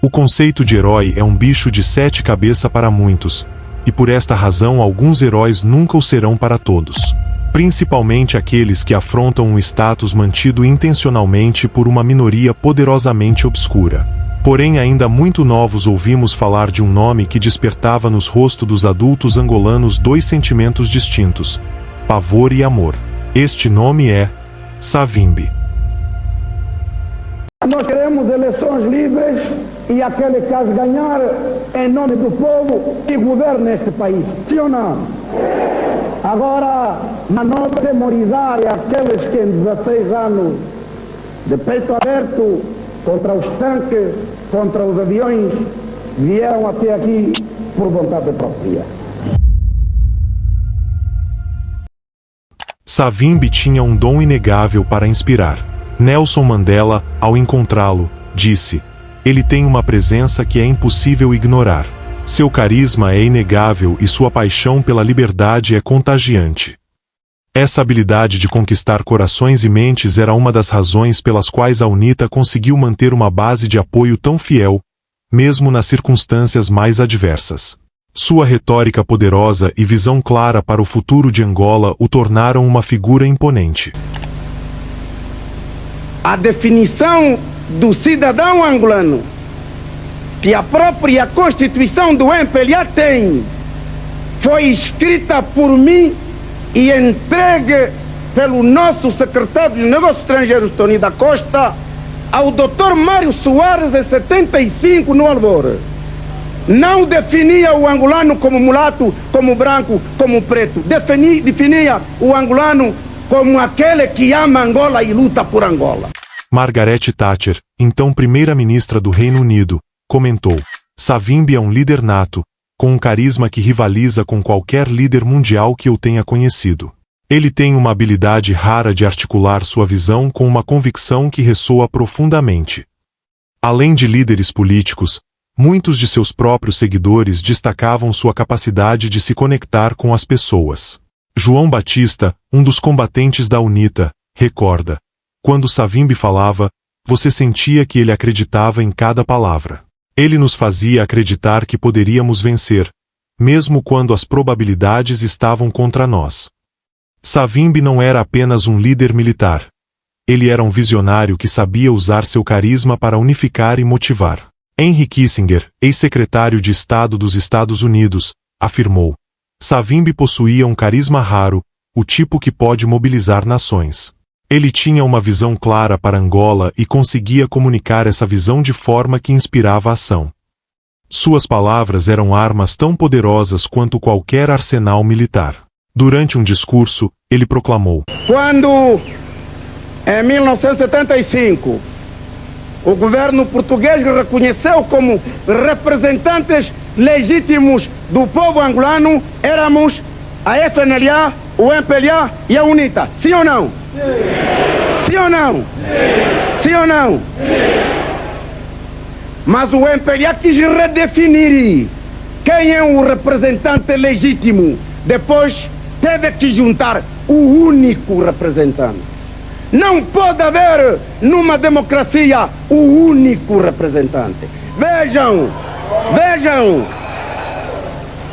O conceito de herói é um bicho de 7 cabeças para muitos, e por esta razão alguns heróis nunca o serão para todos. Principalmente aqueles que afrontam um status mantido intencionalmente por uma minoria poderosamente obscura. Porém ainda muito novos ouvimos falar de um nome que despertava nos rostos dos adultos angolanos 2 sentimentos distintos: pavor e amor. Este nome é Savimbi. Nós queremos eleições livres e aquele que as ganhar em nome do povo que governa este país. Sim ou não? Agora, não temorizar aqueles que em 16 anos de peito aberto contra os tanques, contra os aviões, vieram até aqui por vontade própria. Savimbi tinha um dom inegável para inspirar. Nelson Mandela, ao encontrá-lo, disse: "Ele tem uma presença que é impossível ignorar. Seu carisma é inegável e sua paixão pela liberdade é contagiante." Essa habilidade de conquistar corações e mentes era uma das razões pelas quais a UNITA conseguiu manter uma base de apoio tão fiel, mesmo nas circunstâncias mais adversas. Sua retórica poderosa e visão clara para o futuro de Angola o tornaram uma figura imponente. A definição do cidadão angolano, que a própria Constituição do MPLA tem, foi escrita por mim e entregue pelo nosso secretário de Negócios Estrangeiros, Tony da Costa, ao Dr. Mário Soares em 75 no Alvor. Não definia o angolano como mulato, como branco, como preto. Definia o angolano como aquele que ama Angola e luta por Angola. Margaret Thatcher, então primeira-ministra do Reino Unido, comentou: "Savimbi é um líder nato, com um carisma que rivaliza com qualquer líder mundial que eu tenha conhecido. Ele tem uma habilidade rara de articular sua visão com uma convicção que ressoa profundamente." Além de líderes políticos, muitos de seus próprios seguidores destacavam sua capacidade de se conectar com as pessoas. João Batista, um dos combatentes da UNITA, recorda: "Quando Savimbi falava, você sentia que ele acreditava em cada palavra. Ele nos fazia acreditar que poderíamos vencer, mesmo quando as probabilidades estavam contra nós." Savimbi não era apenas um líder militar. Ele era um visionário que sabia usar seu carisma para unificar e motivar. Henry Kissinger, ex-secretário de Estado dos Estados Unidos, afirmou: "Savimbi possuía um carisma raro, o tipo que pode mobilizar nações." Ele tinha uma visão clara para Angola e conseguia comunicar essa visão de forma que inspirava a ação. Suas palavras eram armas tão poderosas quanto qualquer arsenal militar. Durante um discurso, ele proclamou: "Quando, em 1975, o governo português reconheceu como representantes legítimos do povo angolano, éramos a FNLA, o MPLA e a UNITA. Sim ou não? Sim ou não? Sim ou não? Mas o MPLA quis redefinir quem é o representante legítimo. Depois teve que juntar o único representante. Não pode haver numa democracia o único representante. Vejam, vejam,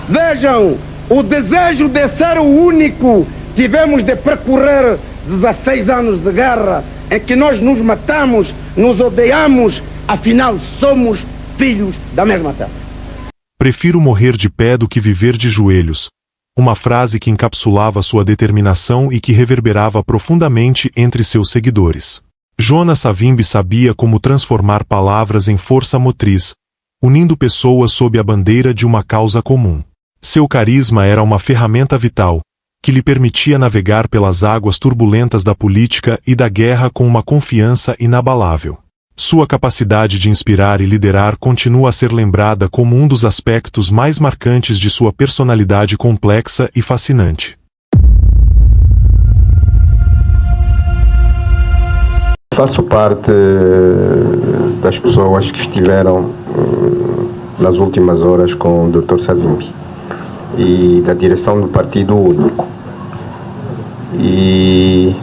vejam, o desejo de ser o único. Tivemos de percorrer 16 anos de guerra em que nós nos matamos, nos odiamos, afinal somos filhos da mesma terra." "Prefiro morrer de pé do que viver de joelhos." Uma frase que encapsulava sua determinação e que reverberava profundamente entre seus seguidores. Jonas Savimbi sabia como transformar palavras em força motriz, unindo pessoas sob a bandeira de uma causa comum. Seu carisma era uma ferramenta vital, que lhe permitia navegar pelas águas turbulentas da política e da guerra com uma confiança inabalável. Sua capacidade de inspirar e liderar continua a ser lembrada como um dos aspectos mais marcantes de sua personalidade complexa e fascinante. Faço parte das pessoas que estiveram nas últimas horas com o Dr. Savimbi e da direção do Partido Único. E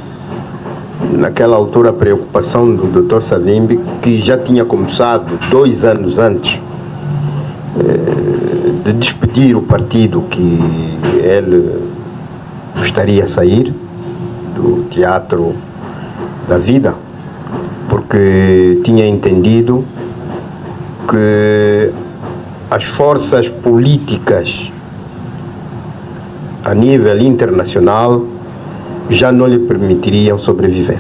naquela altura, a preocupação do Dr. Savimbi, que já tinha começado 2 anos antes de despedir o partido que ele gostaria de sair do teatro da vida, porque tinha entendido que as forças políticas a nível internacional já não lhe permitiriam sobreviver.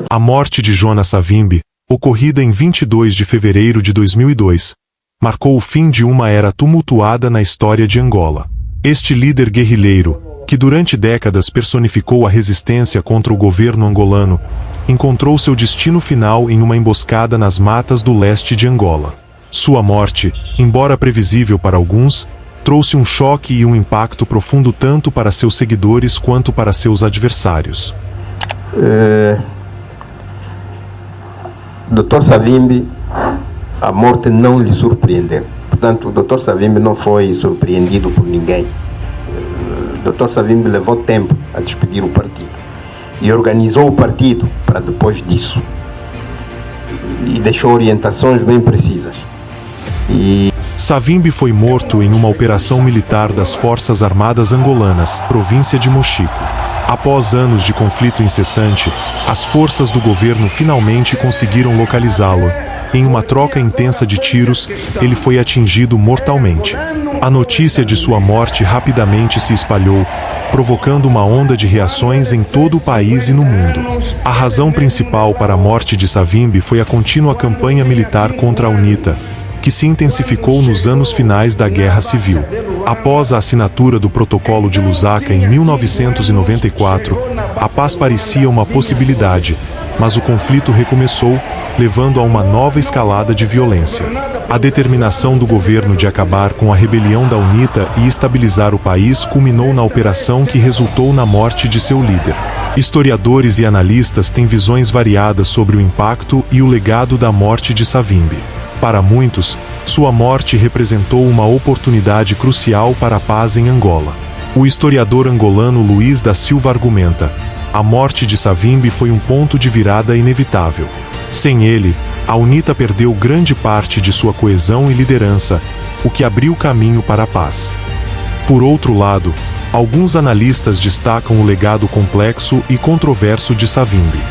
A morte de Jonas Savimbi, ocorrida em 22 de fevereiro de 2002, marcou o fim de uma era tumultuada na história de Angola. Este líder guerrilheiro, que durante décadas personificou a resistência contra o governo angolano, encontrou seu destino final em uma emboscada nas matas do leste de Angola. Sua morte, embora previsível para alguns, trouxe um choque e um impacto profundo tanto para seus seguidores quanto para seus adversários. Dr. Savimbi, a morte não lhe surpreendeu. Portanto, o Dr. Savimbi não foi surpreendido por ninguém. O Dr. Savimbi levou tempo a despedir o partido e organizou o partido para depois disso. E deixou orientações bem precisas. Savimbi foi morto em uma operação militar das Forças Armadas Angolanas, província de Mochico. Após anos de conflito incessante, as forças do governo finalmente conseguiram localizá-lo. Em uma troca intensa de tiros, ele foi atingido mortalmente. A notícia de sua morte rapidamente se espalhou, provocando uma onda de reações em todo o país e no mundo. A razão principal para a morte de Savimbi foi a contínua campanha militar contra a UNITA, que se intensificou nos anos finais da Guerra Civil. Após a assinatura do Protocolo de Lusaka em 1994, a paz parecia uma possibilidade, mas o conflito recomeçou, levando a uma nova escalada de violência. A determinação do governo de acabar com a rebelião da UNITA e estabilizar o país culminou na operação que resultou na morte de seu líder. Historiadores e analistas têm visões variadas sobre o impacto e o legado da morte de Savimbi. Para muitos, sua morte representou uma oportunidade crucial para a paz em Angola. O historiador angolano Luiz da Silva argumenta: a morte de Savimbi foi um ponto de virada inevitável. Sem ele, a UNITA perdeu grande parte de sua coesão e liderança, o que abriu caminho para a paz. Por outro lado, alguns analistas destacam o legado complexo e controverso de Savimbi.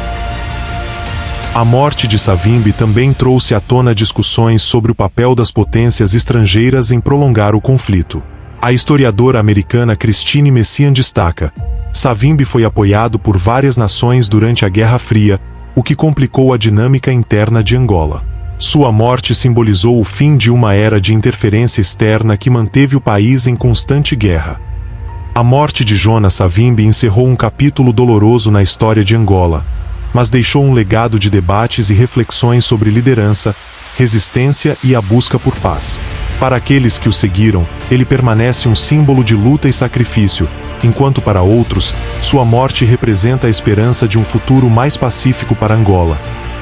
A morte de Savimbi também trouxe à tona discussões sobre o papel das potências estrangeiras em prolongar o conflito. A historiadora americana Christine Messian destaca: Savimbi foi apoiado por várias nações durante a Guerra Fria, o que complicou a dinâmica interna de Angola. Sua morte simbolizou o fim de uma era de interferência externa que manteve o país em constante guerra. A morte de Jonas Savimbi encerrou um capítulo doloroso na história de Angola, mas deixou um legado de debates e reflexões sobre liderança, resistência e a busca por paz. Para aqueles que o seguiram, ele permanece um símbolo de luta e sacrifício, enquanto para outros, sua morte representa a esperança de um futuro mais pacífico para Angola.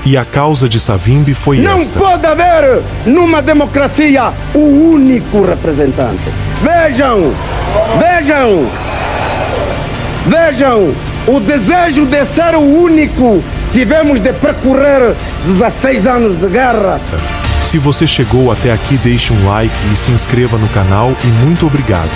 E a causa de Savimbi foi esta: não pode haver, numa democracia, o único representante. Vejam, o desejo de ser o único. Tivemos de percorrer 16 anos de guerra. Se você chegou até aqui, deixe um like e se inscreva no canal e muito obrigado.